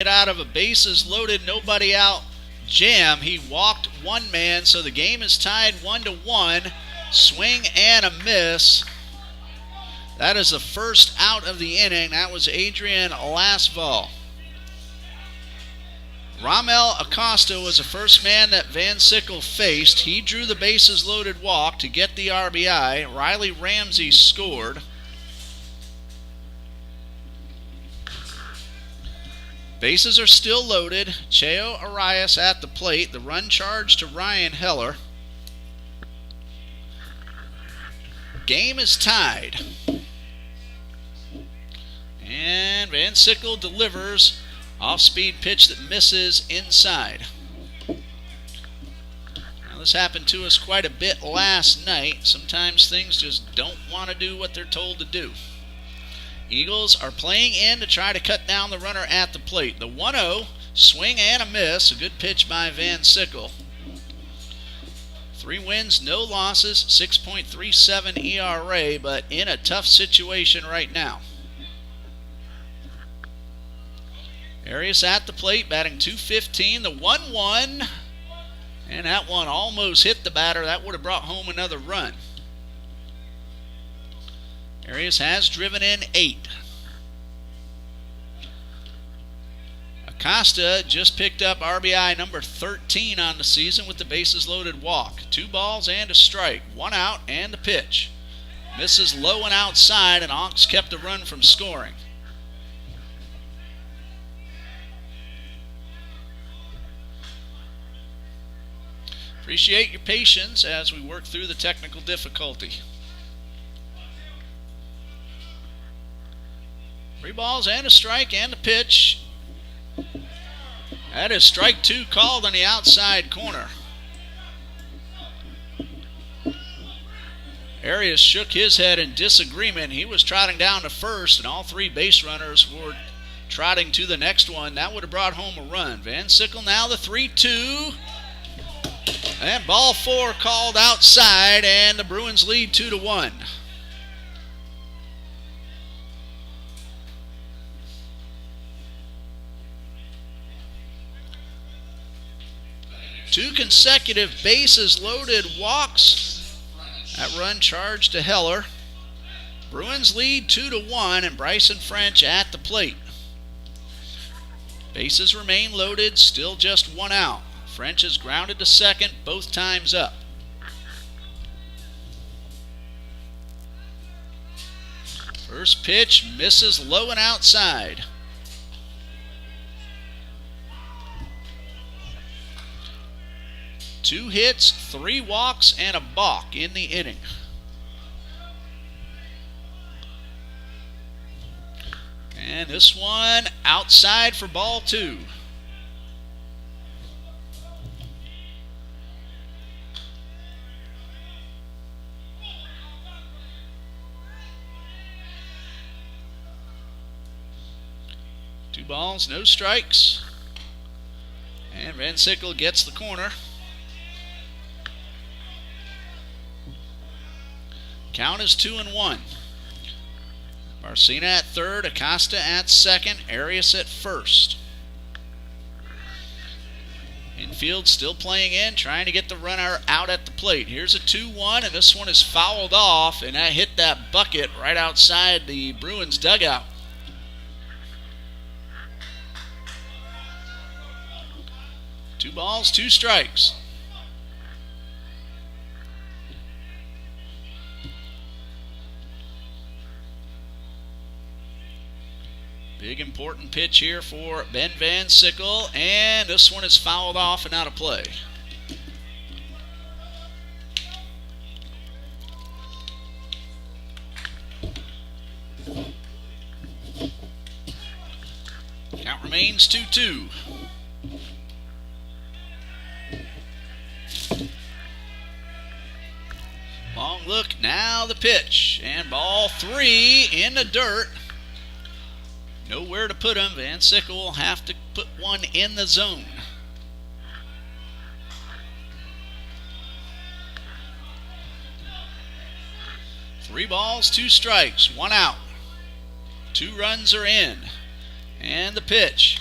out of a bases loaded, nobody out jam. He walked one man, so the game is tied 1-1. Swing and a miss. That is the first out of the inning. That was Adrian Lasval. Ramel Acosta was the first man that Van Sickle faced. He drew the bases loaded walk to get the RBI. Riley Ramsey scored. Bases are still loaded. Cheo Arias at the plate. The run charge to Ryan Heller. Game is tied. And Van Sickle delivers. Off-speed pitch that misses inside. Now, this happened to us quite a bit last night. Sometimes things just don't want to do what they're told to do. Eagles are playing in to try to cut down the runner at the plate. The 1-0, swing and a miss. A good pitch by Van Sickle. 3 wins, no losses, 6.37 ERA, but in a tough situation right now. Arias at the plate, batting .215, the 1-1, and that one almost hit the batter. That would have brought home another run. Arias has driven in 8. Acosta just picked up RBI number 13 on the season with the bases loaded walk. 2 balls and a strike, 1 out and the pitch. Misses low and outside, and Onks kept the run from scoring. Appreciate your patience as we work through the technical difficulty. 3 balls and a strike and the pitch. That is strike 2 called on the outside corner. Arias shook his head in disagreement. He was trotting down to first, and all 3 base runners were trotting to the next one. That would have brought home a run. Van Sickle now the 3-2. And ball 4 called outside, and the Bruins lead 2-1. Two consecutive bases loaded walks. That run charged to Heller. Bruins lead 2-1, and Bryson French at the plate. Bases remain loaded, still just 1 out. French is grounded to second, both times up. First pitch misses low and outside. Two hits, 3 walks, and a balk in the inning. And this one outside for ball 2. Two balls, no strikes. And Van Sickle gets the corner. Count is 2-1. Marcina at third, Acosta at second, Arias at first. Infield still playing in, trying to get the runner out at the plate. Here's a 2-1, and this one is fouled off, and that hit that bucket right outside the Bruins dugout. Two balls, 2 strikes. Big important pitch here for Ben Van Sickle, and this one is fouled off and out of play. Count remains 2-2. Long look, now the pitch, and ball 3 in the dirt. Nowhere to put him. Van Sickle will have to put one in the zone. Three balls, 2 strikes, 1 out. 2 runs are in. And the pitch.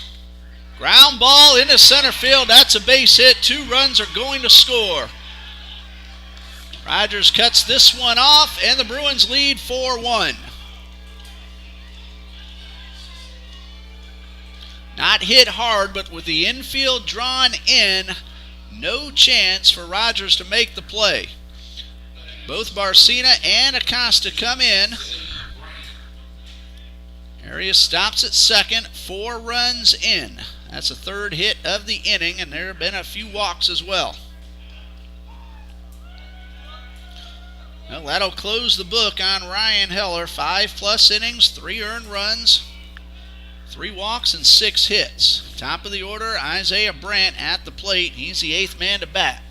Ground ball into center field. That's a base hit. 2 runs are going to score. Rogers cuts this one off, and the Bruins lead 4-1. Not hit hard, but with the infield drawn in, no chance for Rogers to make the play. Both Barcina and Acosta come in. Arias stops at second, 4 runs in. That's the 3rd hit of the inning, and there have been a few walks as well. Well, that'll close the book on Ryan Heller. 5+ innings, 3 earned runs, 3 walks, and 6 hits. Top of the order, Isaiah Brandt at the plate. He's the 8th man to bat.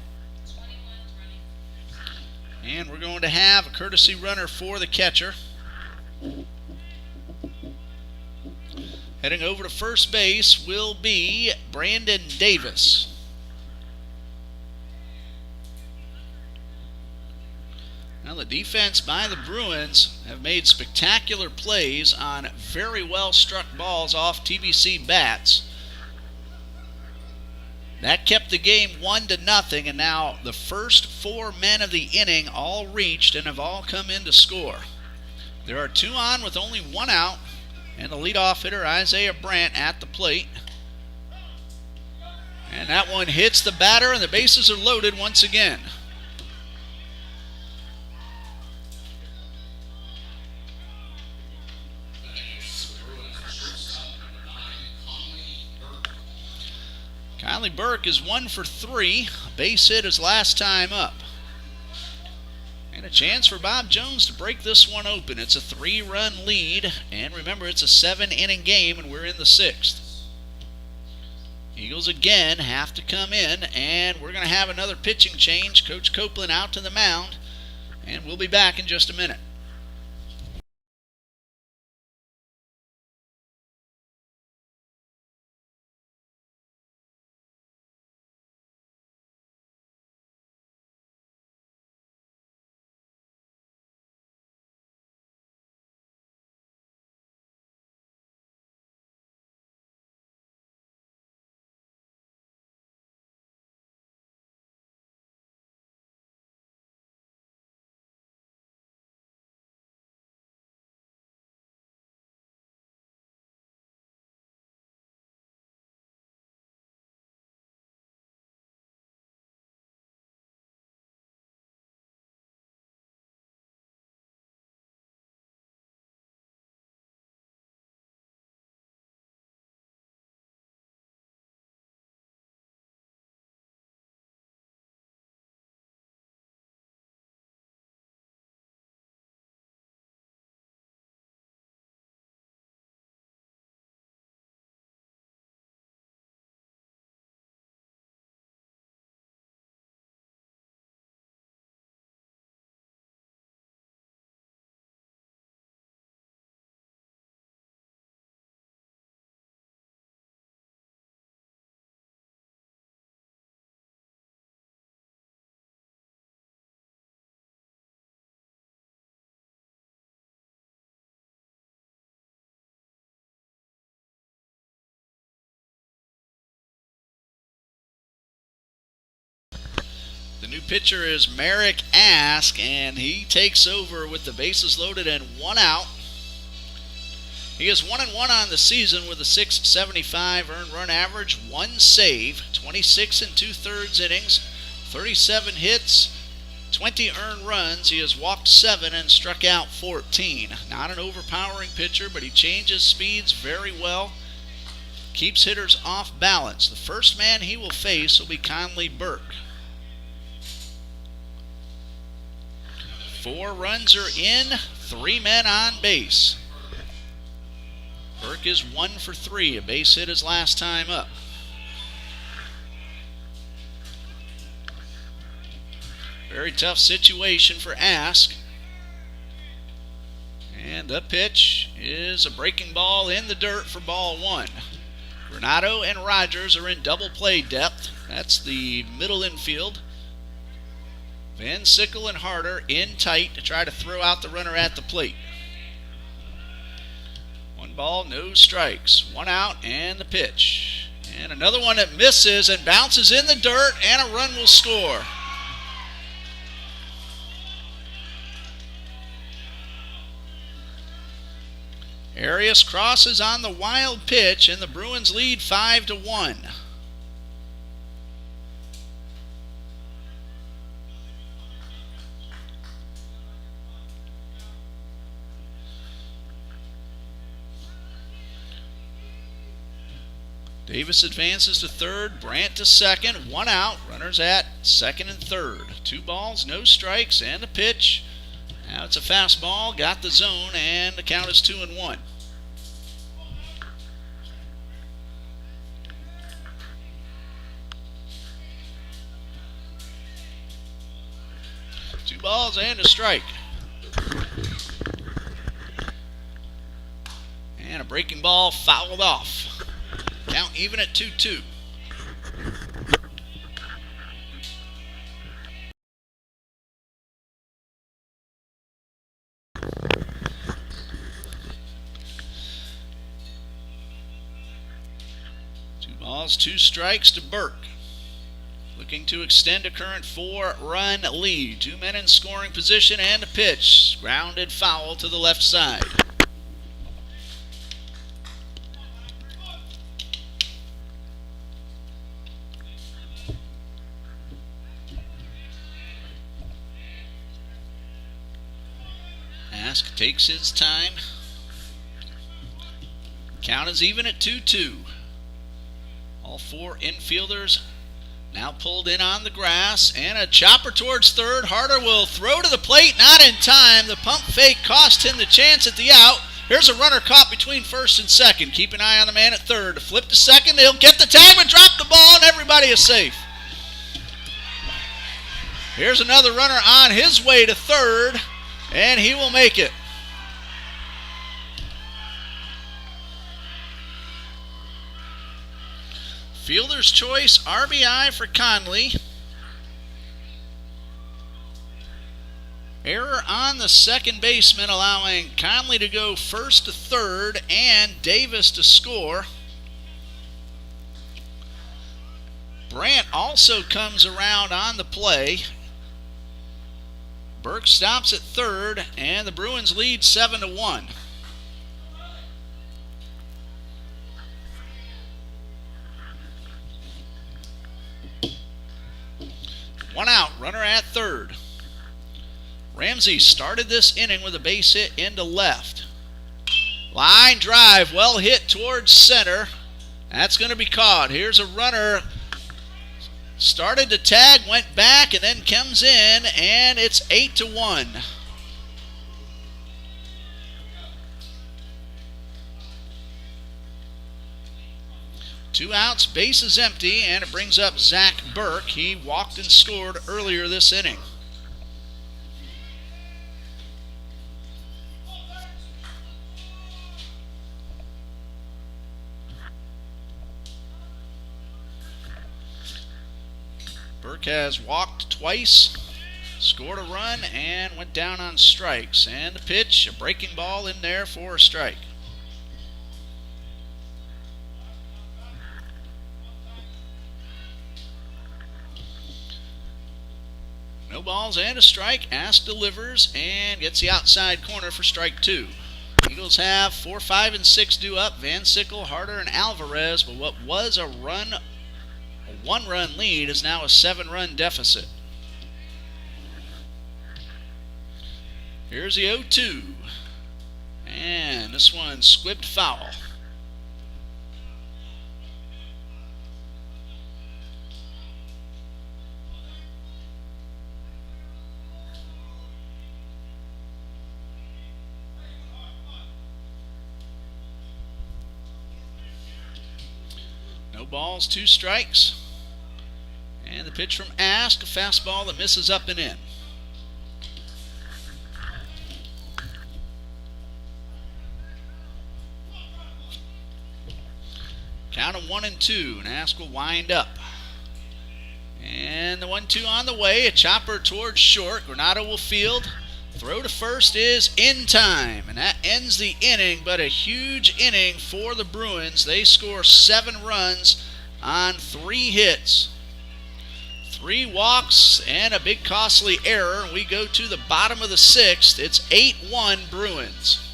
And we're going to have a courtesy runner for the catcher. Heading over to first base will be Brandon Davis. Now the defense by the Bruins have made spectacular plays on very well struck balls off TBC bats. That kept the game 1-0, and now the first 4 men of the inning all reached and have all come in to score. There are 2 on with only 1 out, and the leadoff hitter Isaiah Brandt at the plate. And that one hits the batter, and the bases are loaded once again. Kylie Burke is 1 for 3. Base hit his last time up. And a chance for Bob Jones to break this one open. It's a 3-run lead. And remember, it's a 7-inning game, and we're in the 6th. Eagles again have to come in, and we're going to have another pitching change. Coach Copeland out to the mound, and we'll be back in just a minute. The new pitcher is Merrick Ask, and he takes over with the bases loaded and 1 out. He is 1-1 on the season with a .675 earned run average, 1 save, 26 2/3 innings, 37 hits, 20 earned runs. He has walked 7 and struck out 14. Not an overpowering pitcher, but he changes speeds very well. Keeps hitters off balance. The first man he will face will be Conley Burke. 4 runs are in, 3 men on base. Burke is 1 for 3, a base hit his last time up. Very tough situation for Ask. And the pitch is a breaking ball in the dirt for ball 1. Granado and Rogers are in double play depth. That's the middle infield. Van Sickle and Harder in tight to try to throw out the runner at the plate. 1 ball, no strikes. 1 out, and the pitch. And another one that misses and bounces in the dirt, and a run will score. Arias crosses on the wild pitch, and the Bruins lead 5-1. Davis advances to third, Brandt to second, one out, runners at second and third. 2 balls, no strikes, and a pitch. Now it's a fastball, got the zone, and the count is 2-1. Two balls and a strike. And a breaking ball fouled off. Count even at 2-2. Two balls, 2 strikes to Burke. Looking to extend a current 4-run lead. 2 men in scoring position and a pitch. Grounded foul to the left side. Ask takes his time. Count is even at 2-2. All 4 infielders now pulled in on the grass, and a chopper towards third. Harder will throw to the plate, not in time. The pump fake cost him the chance at the out. Here's a runner caught between first and second. Keep an eye on the man at third. To flip to second, he'll get the tag but drop the ball, and everybody is safe. Here's another runner on his way to third, and he will make it. Fielder's choice, RBI for Conley. Error on the second baseman, allowing Conley to go first to third and Davis to score. Brandt also comes around on the play. Burke stops at third, and the Bruins lead 7-1. One out, runner at third. Ramsey started this inning with a base hit into left. Line drive, well hit towards center. That's going to be caught. Here's a runner. Started to tag, went back, and then comes in, and it's 8-1. Two outs, base is empty, and it brings up Zach Burke. He walked and scored earlier this inning. Burke has walked twice, scored a run, and went down on strikes. And the pitch, a breaking ball in there for a strike. No balls and a strike. Ask delivers and gets the outside corner for strike 2. Eagles have 4, 5, and 6 due up. Van Sickle, Harder, and Alvarez. But what was a 1-run lead is now a 7-run deficit. Here's the 0-2. And this one squibbed foul. No balls, 2 strikes. And the pitch from Ask, a fastball that misses up and in. Count of 1-2, and Ask will wind up. And the 1-2 on the way, a chopper towards short. Granado will field. Throw to first is in time, and that ends the inning, but a huge inning for the Bruins. They score 7 runs on 3 hits. 3 walks and a big costly error. We go to the bottom of the 6th. It's 8-1 Bruins.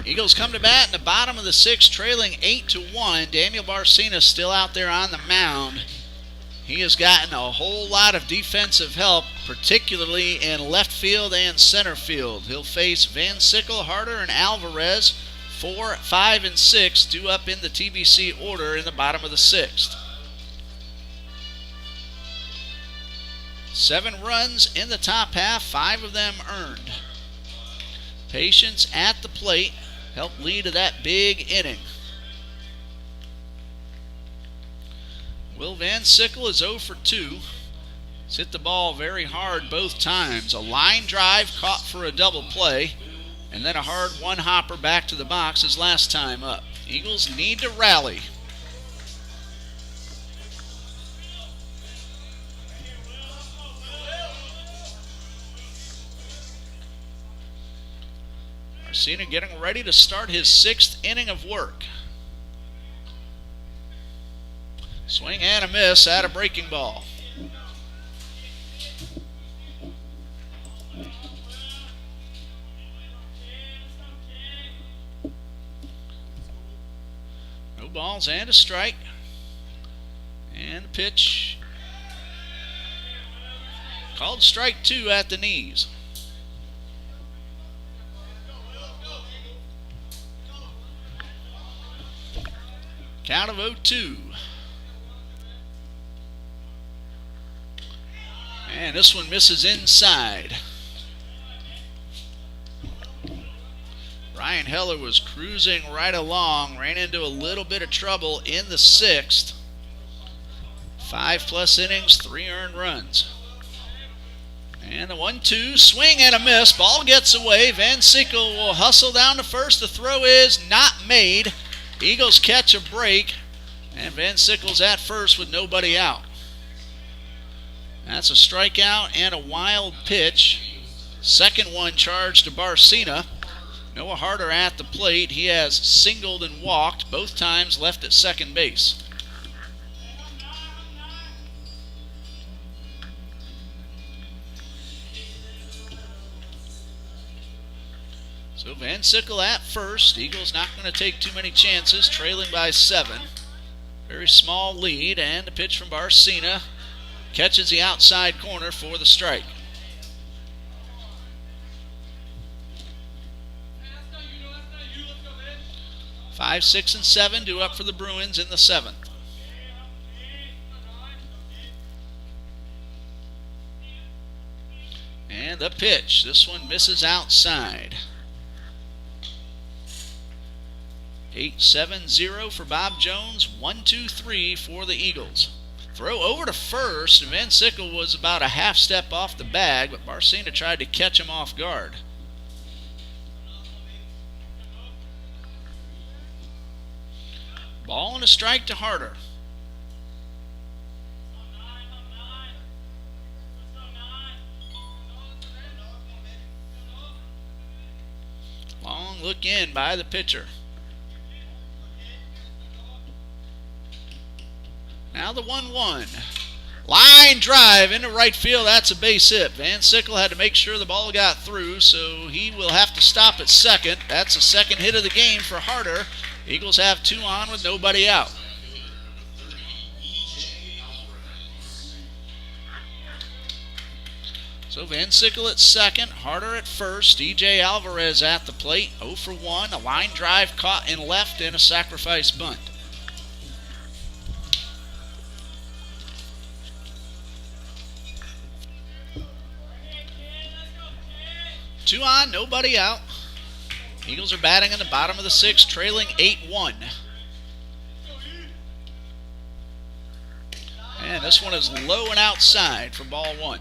Eagles come to bat in the bottom of the 6th, trailing 8-1. Daniel Barcina still out there on the mound. He has gotten a whole lot of defensive help, particularly in left field and center field. He'll face Van Sickle, Harder, and Alvarez. 4, 5, and 6 due up in the TBC order in the bottom of the 6th. 7 runs in the top half, 5 of them earned. Patience at the plate helped lead to that big inning. Will Van Sickle is 0 for 2. He's hit the ball very hard both times. A line drive caught for a double play, and then a hard one-hopper back to the box his last time up. Eagles need to rally. Barcina getting ready to start his 6th inning of work. Swing and a miss at a breaking ball. No balls and a strike. And a pitch. Called strike 2 at the knees. Count of 0-2. And this one misses inside. Ryan Heller was cruising right along, ran into a little bit of trouble in the 6th. 5+ innings, 3 earned runs. And the 1-2, swing and a miss. Ball gets away. Van Sickle will hustle down to first. The throw is not made. Eagles catch a break, and Van Sickle's at first with nobody out. That's a strikeout and a wild pitch. Second one charged to Barcina. Noah Harder at the plate. He has singled and walked, both times left at second base. So Van Sickle at first. Eagles not going to take too many chances, trailing by 7. Very small lead, and a pitch from Barcina catches the outside corner for the strike. Five, 6, and 7 due up for the Bruins in the 7th. And the pitch. This one misses outside. 8-7-0 for Bob Jones. 1-2-3 for the Eagles. Throw over to first. Van Sickle was about a half step off the bag, but Barcina tried to catch him off guard. Ball and a strike to Harder. Long look in by the pitcher. Now the 1-1. Line drive into right field. That's a base hit. Van Sickle had to make sure the ball got through, so he will have to stop at second. That's the second hit of the game for Harder. Eagles have 2 on with nobody out. So Van Sickle at second, Harder at first, DJ Alvarez at the plate, 0 for 1, a line drive caught in left and a sacrifice bunt. 2 on, nobody out. Eagles are batting in the bottom of the 6th, trailing 8-1. And this one is low and outside for ball 1.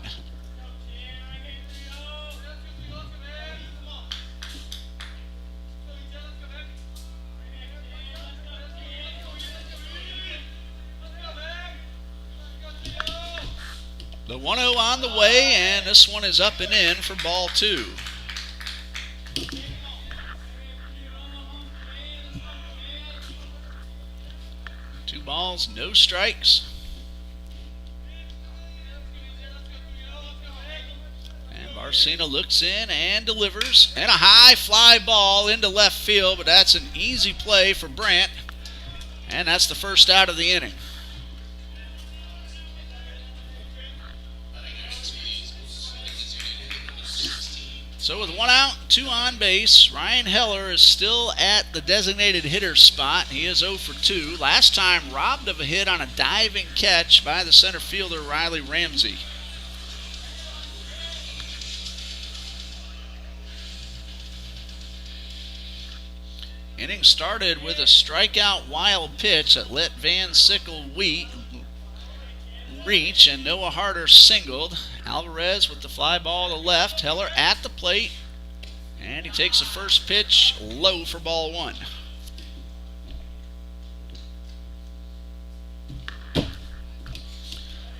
The 1-0 on the way, and this one is up and in for ball 2. Two balls, no strikes. And Barcina looks in and delivers. And a high fly ball into left field, but that's an easy play for Brandt. And that's the first out of the inning. So with 1 out, 2 on base, Ryan Heller is still at the designated hitter spot. He is 0 for 2. Last time robbed of a hit on a diving catch by the center fielder Riley Ramsey. Inning started with a strikeout wild pitch that let Van Sickle reach, and Noah Harder singled. Alvarez with the fly ball to left. Heller at the plate, and he takes the first pitch low for ball 1.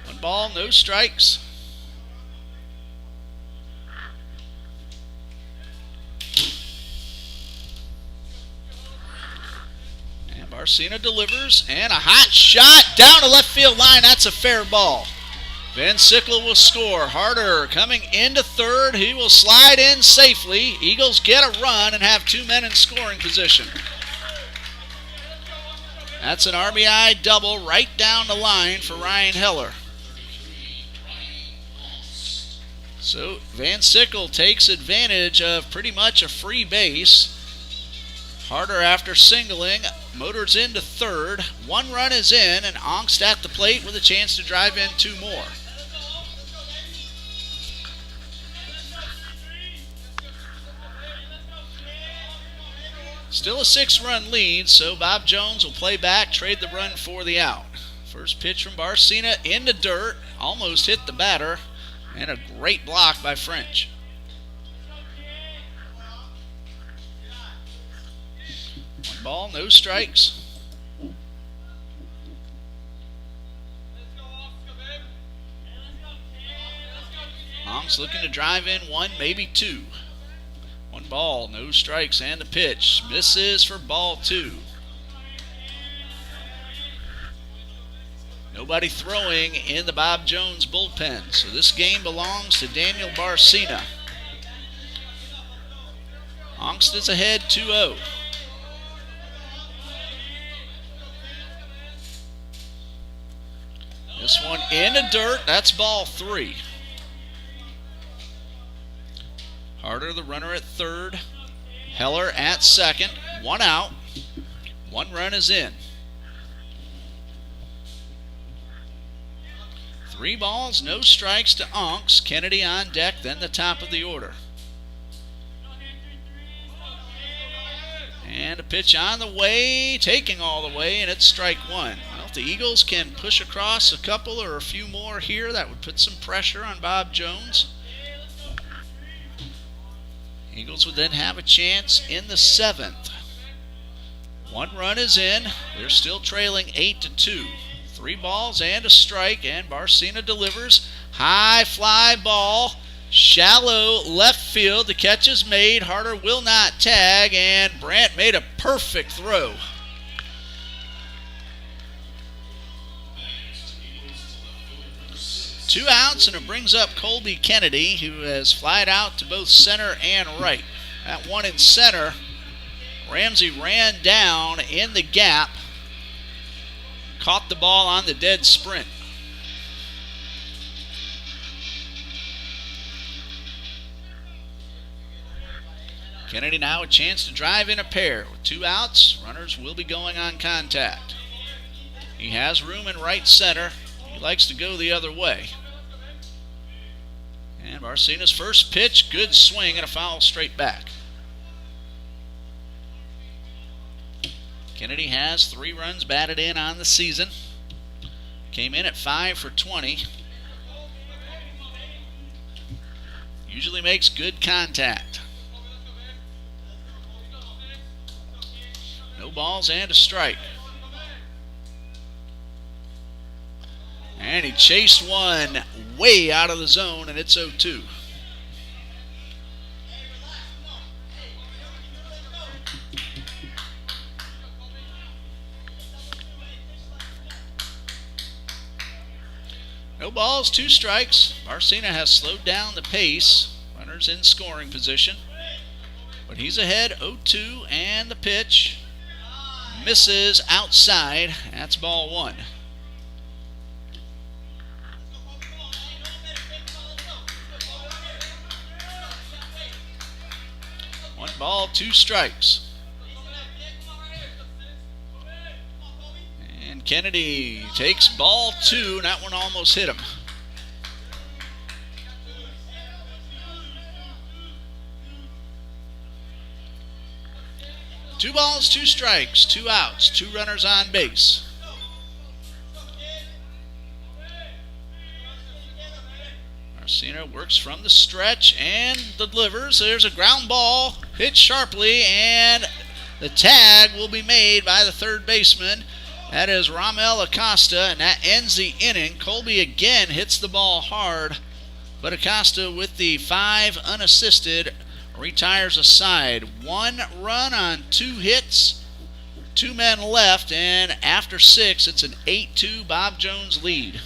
One ball, no strikes. And Barcina delivers, and a hot shot down the left field line. That's a fair ball. Van Sickle will score. Harder coming into third. He will slide in safely. Eagles get a run and have 2 men in scoring position. That's an RBI double right down the line for Ryan Heller. So Van Sickle takes advantage of pretty much a free base. Harder, after singling, motors into third. 1 run is in, and Ongst at the plate with a chance to drive in 2 more. Still a 6-run lead, so Bob Jones will play back, trade the run for the out. First pitch from Barcina into dirt, almost hit the batter, and a great block by French. One ball, no strikes. Ong's looking to drive in 1, maybe 2. 1 ball, no strikes, and the pitch misses for ball 2. Nobody throwing in the Bob Jones bullpen, so this game belongs to Daniel Barcina. Ongst is ahead 2-0. This one into dirt, that's ball 3. Harder, the runner at third. Heller at second. 1 out. 1 run is in. 3 balls, no strikes to Onks. Kennedy on deck, then the top of the order. And a pitch on the way, taking all the way, and it's strike 1. Well, if the Eagles can push across a couple or a few more here, that would put some pressure on Bob Jones. Eagles would then have a chance in the 7th. 1 run is in. They're still trailing 8-2. 3 balls and a strike, and Barcina delivers. High fly ball, shallow left field. The catch is made. Harder will not tag, and Brandt made a perfect throw. 2 outs, and it brings up Colby Kennedy, who has flied out to both center and right. That one in center, Ramsey ran down in the gap, caught the ball on the dead sprint. Kennedy now a chance to drive in a pair. With 2 outs, runners will be going on contact. He has room in right center. He likes to go the other way. And Barcena's first pitch, good swing and a foul straight back. Kennedy has 3 runs batted in on the season. Came in at 5 for 20. Usually makes good contact. No balls and a strike. And he chased one way out of the zone, and it's 0-2. No balls, 2 strikes. Barcena has slowed down the pace. Runners in scoring position. But he's ahead 0-2, and the pitch misses outside. That's ball 1. One ball, 2 strikes. And Kennedy takes ball 2, and that one almost hit him. Two balls, 2 strikes, 2 outs, 2 runners on base. Barcena works from the stretch and delivers. There's a ground ball, hit sharply, and the tag will be made by the third baseman. That is Ramel Acosta, and that ends the inning. Colby again hits the ball hard, but Acosta with the 5 unassisted retires a side. 1 run on 2 hits, 2 men left, and after 6, it's an 8-2 Bob Jones lead.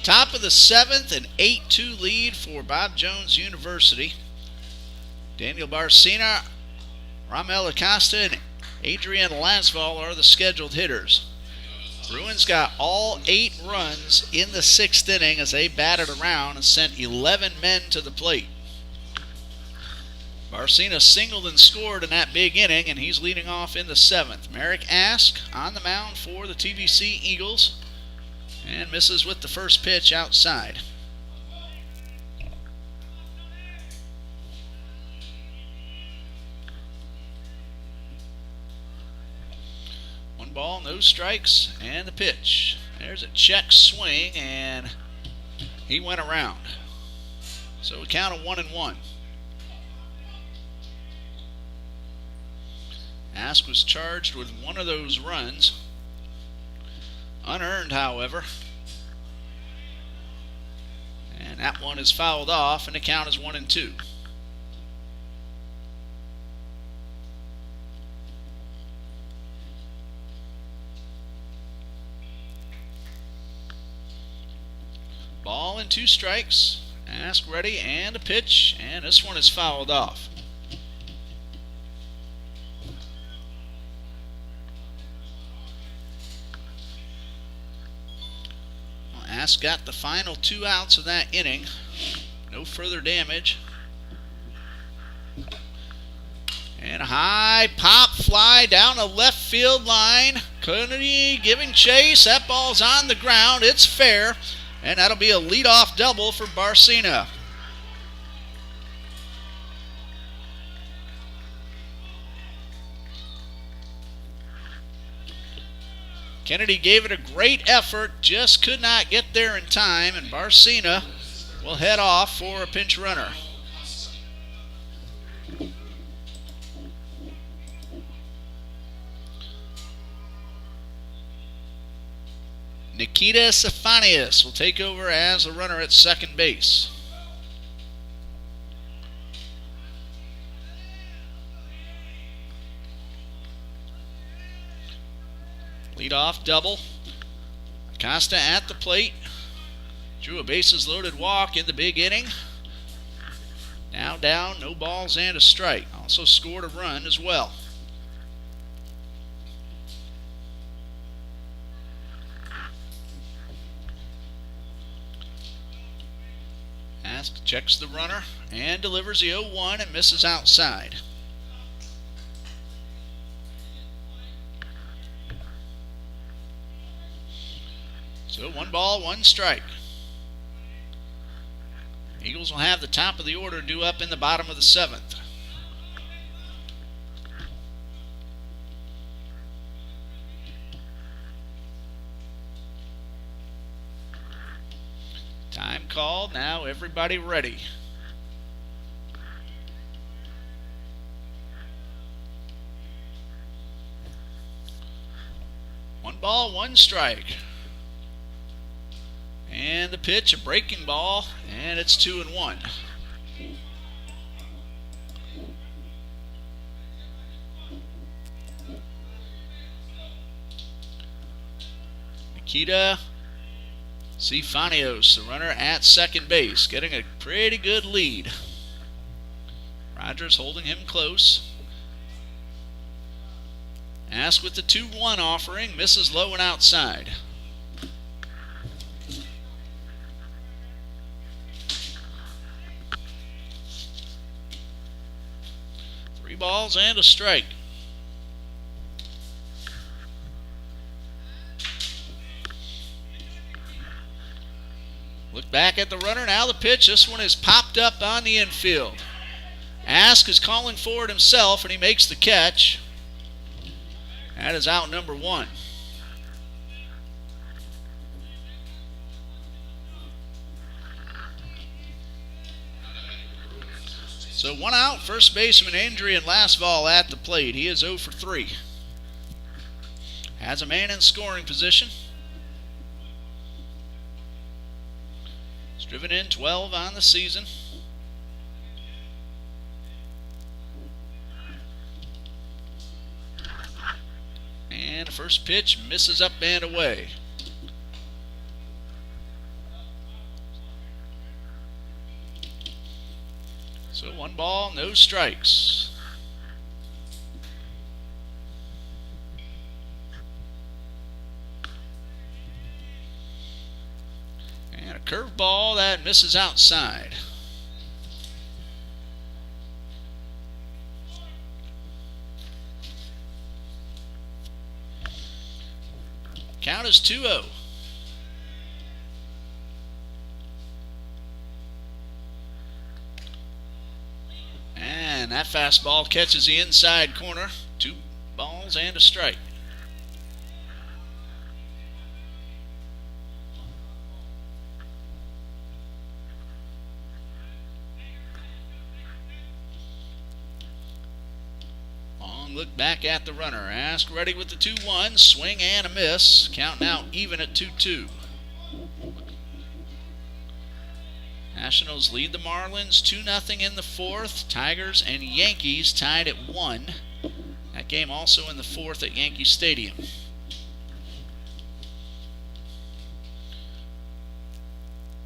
Top of the 7th, an 8-2 lead for Bob Jones University. Daniel Barcena, Ramel Acosta, and Adrian Lasval are the scheduled hitters. Bruins got all 8 runs in the 6th inning as they batted around and sent 11 men to the plate. Barcena singled and scored in that big inning, and he's leading off in the 7th. Merrick Ask on the mound for the TBC Eagles, and misses with the first pitch outside. One ball, no strikes, and the pitch. There's a check swing, and he went around. So a count of 1-1. Ask was charged with one of those runs. Unearned, however. And that one is fouled off, and the count is 1-2. Ball and 2 strikes. Ask ready and a pitch, and this one is fouled off. Well, Ask got the final 2 outs of that inning. No further damage. And a high pop fly down the left field line. Kennedy giving chase. That ball's on the ground. It's fair. And that'll be a leadoff double for Barcina. Kennedy gave it a great effort, just could not get there in time, and Barcina will head off for a pinch runner. Nikita Stephanius will take over as the runner at second base. Leadoff double. Acosta at the plate. Drew a bases loaded walk in the big inning. Now down, no balls and a strike. Also scored a run as well. Ask checks the runner and delivers the 0-1 and misses outside. So 1 ball, 1 strike. Eagles will have the top of the order due up in the bottom of the 7th. Time called. Now everybody ready. One ball, 1 strike. And the pitch, a breaking ball, and it's 2-1. Nikita Stephanius, the runner at second base, getting a pretty good lead. Rogers holding him close. Ask with the 2-1 offering, misses low and outside. Three balls and a strike. Look back at the runner. Now the pitch. This one is popped up on the infield. Ask is calling for it himself, and he makes the catch. That is out number 1. So 1 out, first baseman injury, and last ball at the plate. He is 0 for 3. Has a man in scoring position. He's driven in 12 on the season. And the first pitch misses up and away. So 1 ball, no strikes. And a curveball that misses outside. Count is 2-0. And that fastball catches the inside corner. 2 balls and a strike. Long look back at the runner. Ask ready with the 2-1. Swing and a miss. Count now even at 2-2. Nationals lead the Marlins 2-0 in the 4th. Tigers and Yankees tied at 1. That game also in the 4th at Yankee Stadium.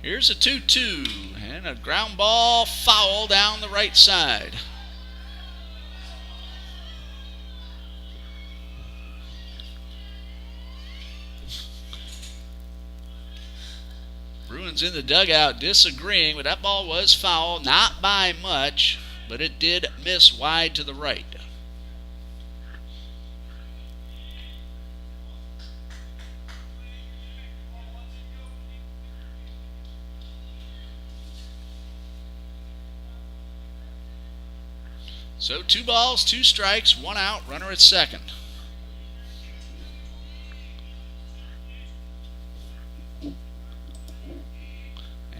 Here's a 2-2 and a ground ball foul down the right side. Bruins in the dugout disagreeing, but that ball was foul, not by much, but it did miss wide to the right. So 2 balls, 2 strikes, 1 out, runner at second.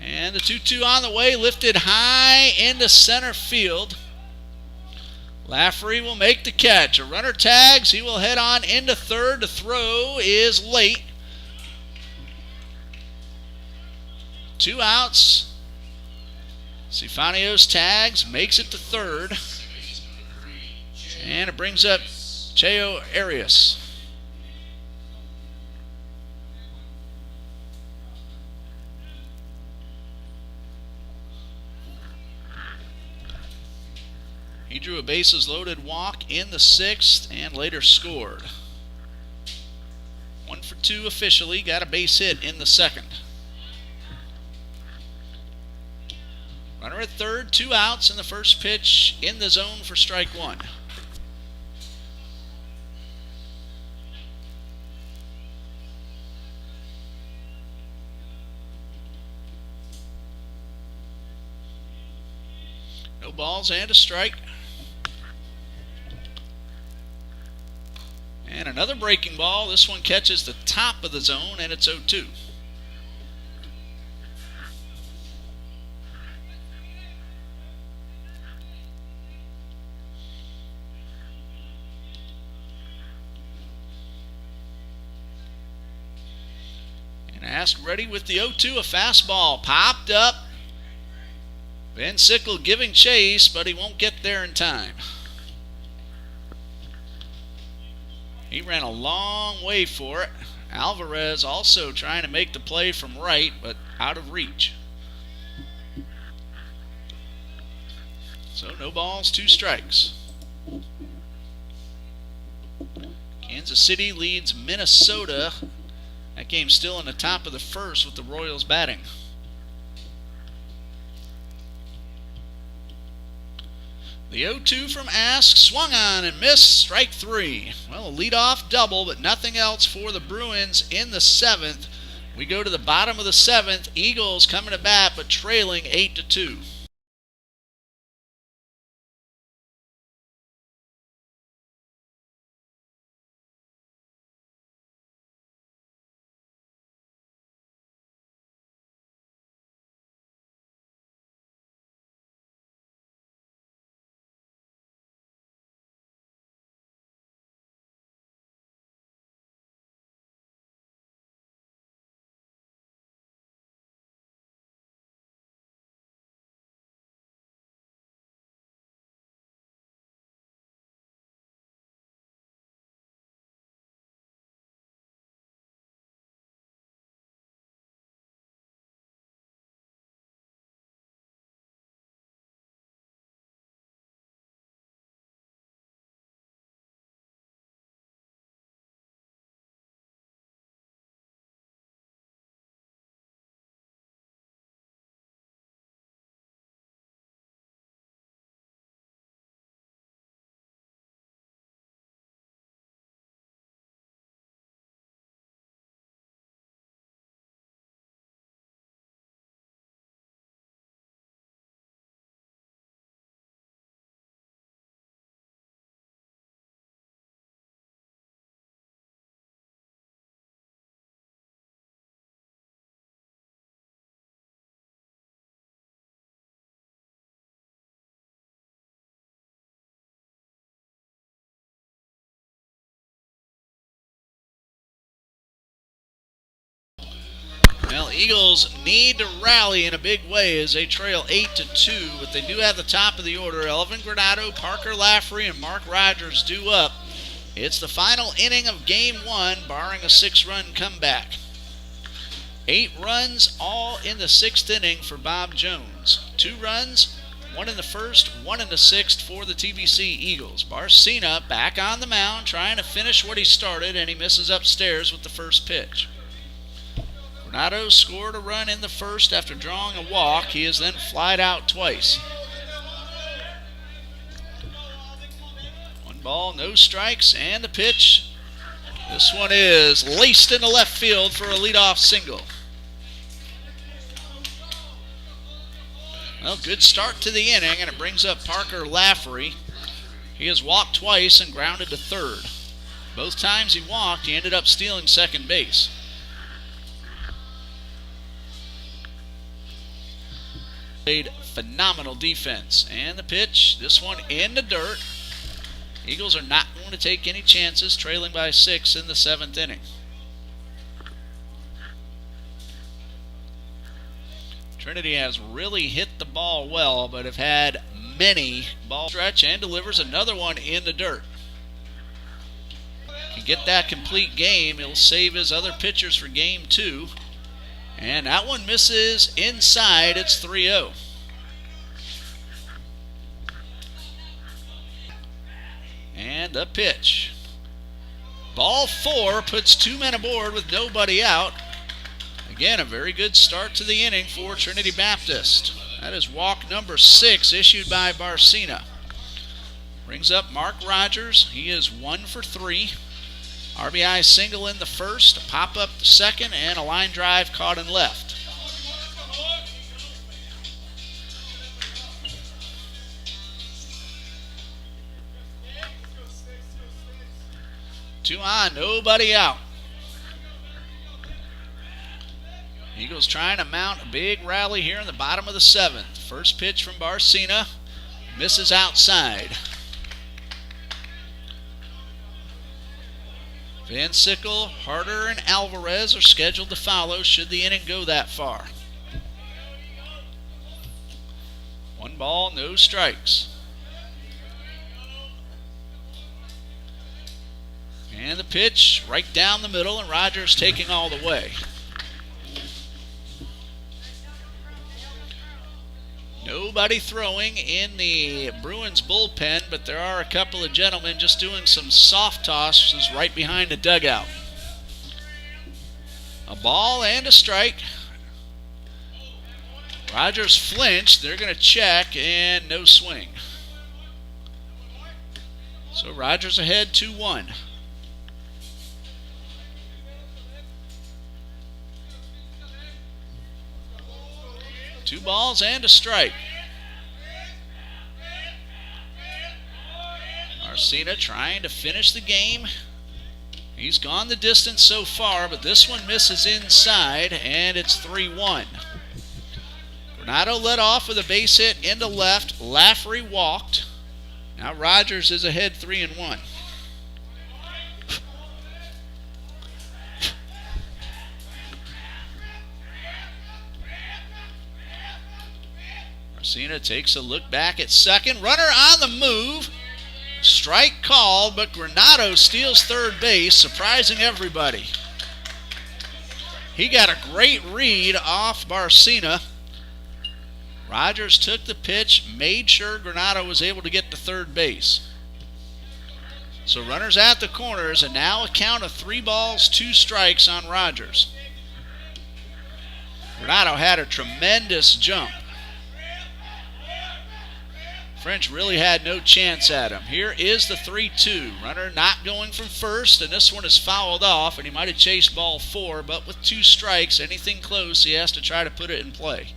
And the 2-2 on the way, lifted high into center field. Lafferty will make the catch. A runner tags. He will head on into third. The throw is late. 2 outs. Cifanios tags, makes it to third. And it brings up Cheo Arias. He drew a bases-loaded walk in the 6th and later scored. 1 for 2 officially, got a base hit in the 2nd. Runner at third, 2 outs, and the first pitch in the zone for strike 1. No balls and a strike. And another breaking ball. This one catches the top of the zone, and it's 0-2. And Ask ready with the 0-2. A fastball popped up. Van Sickle giving chase, but he won't get there in time. He ran a long way for it. Alvarez also trying to make the play from right, but out of reach. So no balls, 2 strikes. Kansas City leads Minnesota. That game's still in the top of the 1st with the Royals batting. The 0-2 from Ask, swung on and missed, strike 3. Well, a leadoff double, but nothing else for the Bruins in the 7th. We go to the bottom of the 7th. Eagles coming to bat, but trailing 8-2. Well, Eagles need to rally in a big way as they trail 8-2, but they do have the top of the order. Elvin Granado, Parker Lafferty, and Mark Rogers due up. It's the final inning of Game 1, barring a 6-run comeback. 8 runs, all in the 6th inning for Bob Jones. 2 runs, 1 in the 1st, 1 in the 6th for the TBC Eagles. Barcina back on the mound, trying to finish what he started, and he misses upstairs with the first pitch. Granado scored a run in the 1st after drawing a walk. He is then flied out twice. 1 ball, no strikes, and the pitch. This one is laced into left field for a leadoff single. Well, good start to the inning, and it brings up Parker Laffery. He has walked twice and grounded to third. Both times he walked, he ended up stealing second base. Played phenomenal defense. And the pitch, this one in the dirt. Eagles are not going to take any chances, trailing by 6 in the 7th inning. Trinity has really hit the ball well, but have had many ball stretch and delivers another one in the dirt. Can get that complete game, he'll save his other pitchers for game 2. And that one misses inside, it's 3-0. And the pitch. Ball 4 puts 2 men aboard with nobody out. Again, a very good start to the inning for Trinity Baptist. That is walk number 6 issued by Barcina. Brings up Mark Rogers. He is 1 for 3. RBI single in the 1st, a pop-up the 2nd, and a line drive caught in left. Two on, nobody out. Eagles trying to mount a big rally here in the bottom of the 7th. First pitch from Barcina, misses outside. Van Sickle, Harder, and Alvarez are scheduled to follow should the inning go that far. 1 ball, no strikes. And the pitch right down the middle, and Rogers taking all the way. Nobody throwing in the Bruins bullpen, but there are a couple of gentlemen just doing some soft tosses right behind the dugout. A ball and a strike. Rogers flinched. They're going to check, and no swing. So Rogers ahead 2-1. Two balls and a strike. Barcina trying to finish the game. He's gone the distance so far, but this one misses inside, and it's 3-1. Granado led off with a base hit into left. Laffery walked. Now Rogers is ahead 3-1. Barcina takes a look back at second. Runner on the move. Strike called, but Granado steals third base, surprising everybody. He got a great read off Barcina. Rogers took the pitch, made sure Granado was able to get to third base. So runners at the corners, and now a count of 3 balls, 2 strikes on Rogers. Granado had a tremendous jump. French really had no chance at him. Here is the 3-2. Runner not going from first, and this one is fouled off, and he might have chased ball 4, but with 2 strikes, anything close, he has to try to put it in play.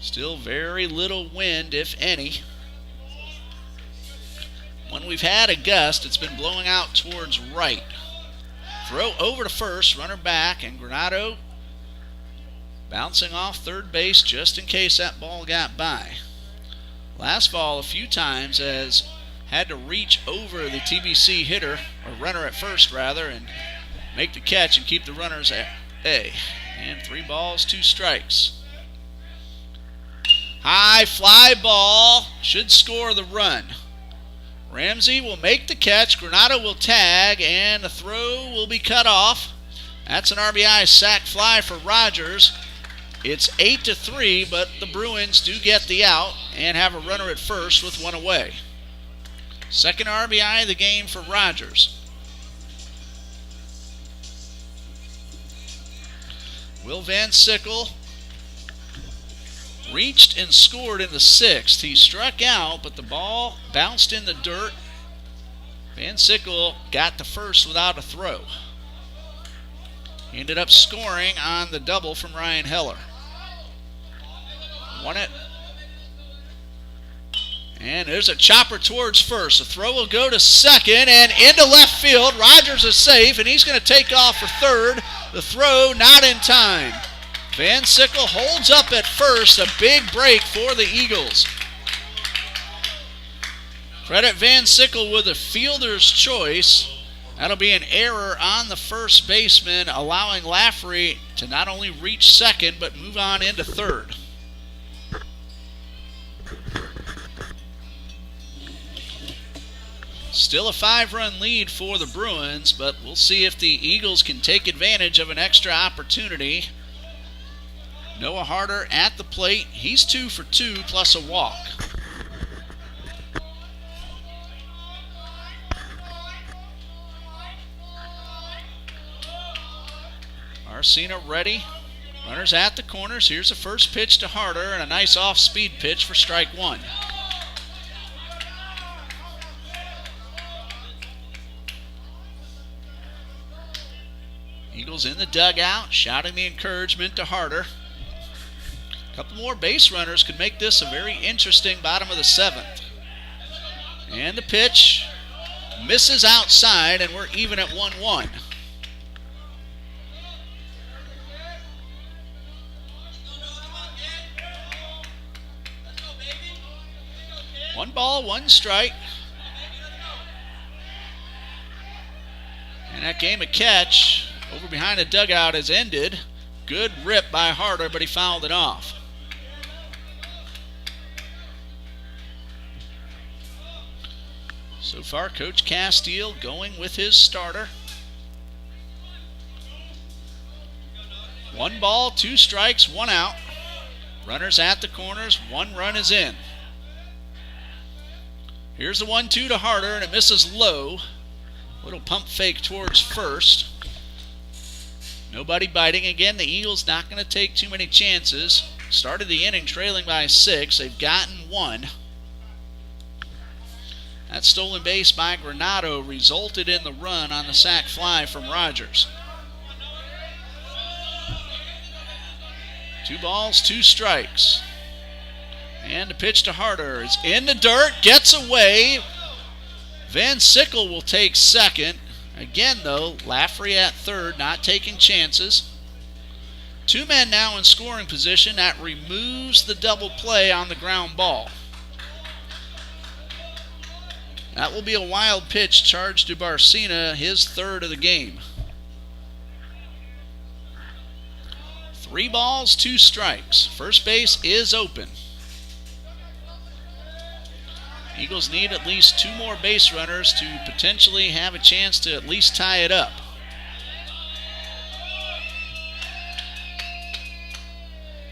Still very little wind, if any. When we've had a gust, it's been blowing out towards right. Throw over to first, runner back, and Granado bouncing off third base just in case that ball got by. Last fall, a few times, has had to reach over the TBC hitter, or runner at first rather, and make the catch and keep the runners at A. And 3 balls, 2 strikes. High fly ball, should score the run. Ramsey will make the catch. Granado will tag, and the throw will be cut off. That's an RBI sac fly for Rogers. It's 8-3, but the Bruins do get the out and have a runner at first with one away. Second RBI of the game for Rogers. Will Van Sickle reached and scored in the sixth. He struck out, but the ball bounced in the dirt. Van Sickle got the first without a throw. He ended up scoring on the double from Ryan Heller. Won it. And there's a chopper towards first. The throw will go to second and into left field. Rogers is safe, and he's going to take off for third. The throw not in time. Van Sickle holds up at first. A big break for the Eagles. Credit Van Sickle with a fielder's choice. That'll be an error on the first baseman, allowing Lafferty to not only reach second, but move on into third. Still a 5-run lead for the Bruins, but we'll see if the Eagles can take advantage of an extra opportunity. Noah Harder at the plate. He's 2 for 2 plus a walk. Marcina ready. Runners at the corners. Here's the first pitch to Harder and a nice off-speed pitch for strike one. Eagles in the dugout, shouting the encouragement to Harder. A couple more base runners could make this a very interesting bottom of the seventh. And the pitch misses outside, and we're even at 1-1. One ball, one strike. And that game of catch over behind the dugout has ended. Good rip by Harder, but he fouled it off. So far, Coach Castile going with his starter. 1 ball, 2 strikes, 1 out. Runners at the corners, 1 run is in. Here's the 1-2 to Harder, and it misses low. Little pump fake towards first. Nobody biting. Again, the Eagles not going to take too many chances. Started the inning trailing by 6. They've gotten 1. That stolen base by Granado resulted in the run on the sac fly from Rogers. 2 balls, 2 strikes. And the pitch to Harder is in the dirt, gets away. Van Sickle will take second. Again, though, Lafferty at third, not taking chances. 2 men now in scoring position. That removes the double play on the ground ball. That will be a wild pitch charged to Barcina, his third of the game. 3 balls, 2 strikes. First base is open. Eagles need at least 2 more base runners to potentially have a chance to at least tie it up.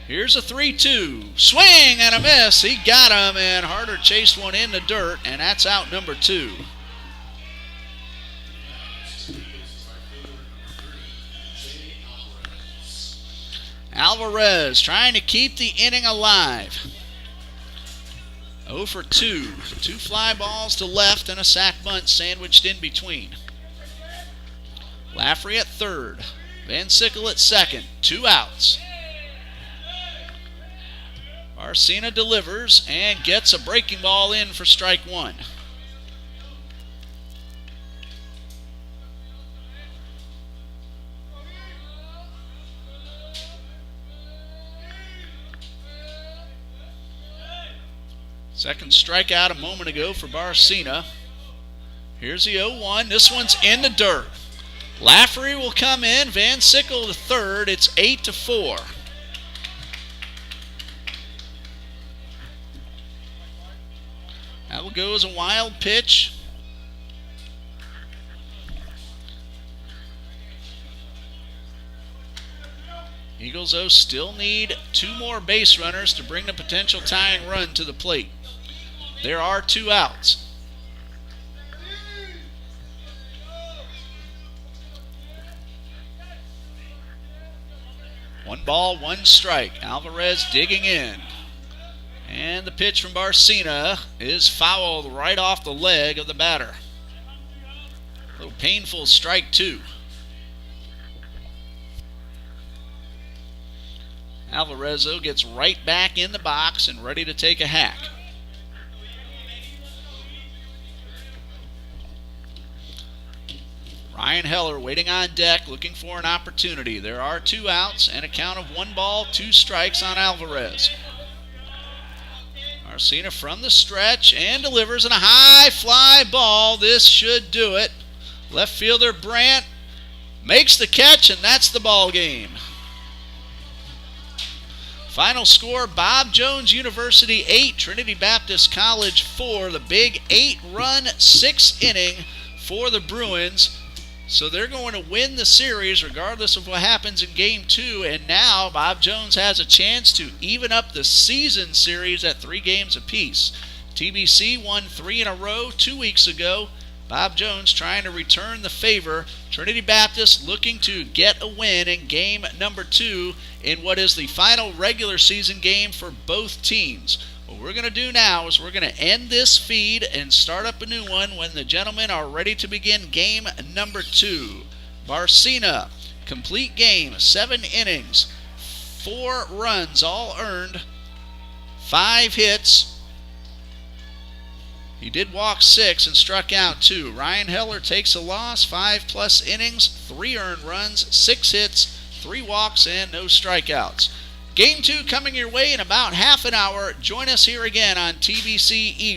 Here's a 3-2. Swing and a miss. He got him, and Harder chased one in the dirt, and that's out number 2. Alvarez trying to keep the inning alive. 0 for 2. 2 fly balls to left and a sac bunt sandwiched in between. Lafferty at third. Van Sickle at second. 2 outs. Barcina delivers and gets a breaking ball in for strike 1. Second strikeout a moment ago for Barcina. Here's the 0-1. This one's in the dirt. Lafferty will come in. Van Sickle to third. It's 8-4. That will go as a wild pitch. Eagles, though, still need 2 more base runners to bring the potential tying run to the plate. There are 2 outs. One ball, 1 strike. Alvarez digging in. And the pitch from Barcena is fouled right off the leg of the batter. A little painful strike 2. Alvarez, though, gets right back in the box and ready to take a hack. Ryan Heller waiting on deck, looking for an opportunity. There are 2 outs and a count of 1 ball, 2 strikes on Alvarez. Barcena from the stretch and delivers in a high fly ball. This should do it. Left fielder Brandt makes the catch, and that's the ball game. Final score, Bob Jones University 8, Trinity Baptist College 4. The big 8-run, 6th inning for the Bruins. So they're going to win the series regardless of what happens in Game 2. And now Bob Jones has a chance to even up the season series at 3 games apiece. TBC won 3 in a row 2 weeks ago. Bob Jones trying to return the favor. Trinity Baptist looking to get a win in game number 2 in what is the final regular season game for both teams. What we're going to do now is we're going to end this feed and start up a new one when the gentlemen are ready to begin game number 2. Barcena, complete game, 7 innings, 4 runs all earned, 5 hits. He did walk 6 and struck out 2. Ryan Heller takes a loss, 5+ innings, 3 earned runs, 6 hits, 3 walks, and no strikeouts. Game 2 coming your way in about half an hour. Join us here again on TBC Eagles.